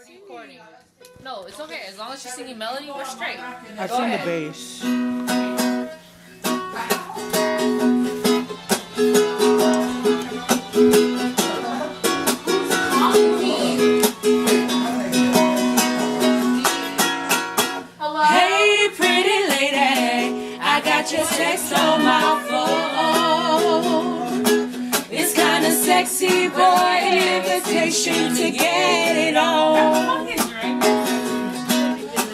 Recording. No, it's okay. As long as she's singing melody, we're straight. I sing the bass. Hello? Hey, pretty lady, I got your text on my phone. It's kinda sexy, boy, an invitation to get it on.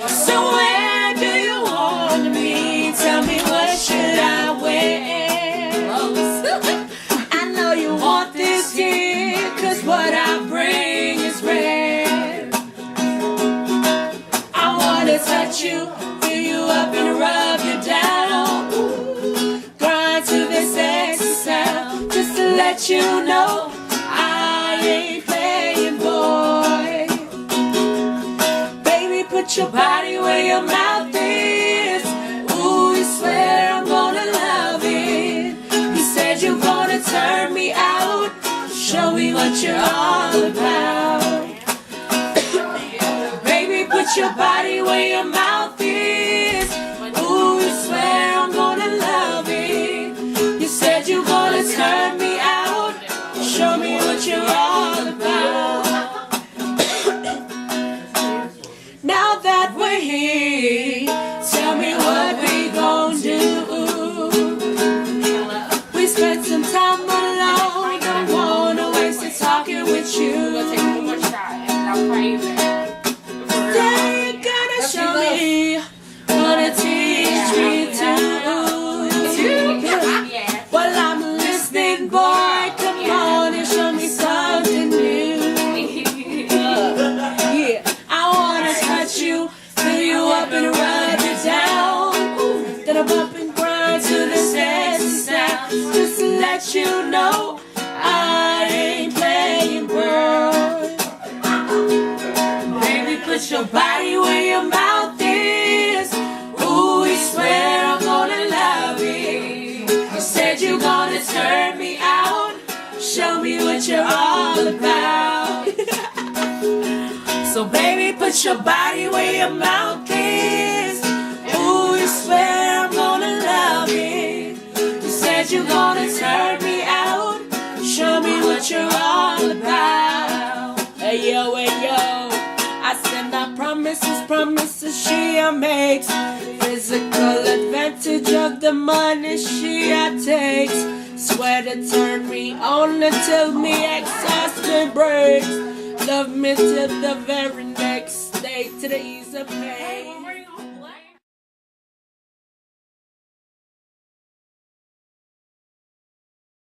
So where do you want me? Tell me, what should I wear? I know you want this here, 'cause what I bring is rare. I wanna touch you, fill you up and rub you down. Grind to this sexy sound, just to let you know I ain't playing, boy. Baby, put your body where your mouth is. Ooh, you swear I'm gonna love it. You said you're gonna turn me out. Show me what you're all about. Baby, put your body where your mouth is. Ooh, you swear I'm gonna love it. You said you're gonna turn me out. Show me what you're all about. Now that we're here, tell me what we gon' do. We spent some time alone. Don't wanna waste it talking with you. Take one more shot and I'll praise it. You gotta show me, wanna teach me to. Well, I'm listening, boy. Come on and show me something new. Yeah, I wanna touch you, fill you up and rub you down. Then I bump and grind to the sexy sound, just to let you know I ain't playing, girl. Baby, put your body where your mouth is. Ooh, you swear I'm gonna love it. You said you're gonna turn me out. Show me what you're all about. So baby, put your body where your mouth is. Ooh, you swear I'm gonna love it. You said you're gonna turn me out. Show me what you're all about. Hey yo, I said that promises she makes. Physical advantage of the money she takes. Swear to turn me on until me exhaustion breaks. Love me till the very next day, to the ease of pain.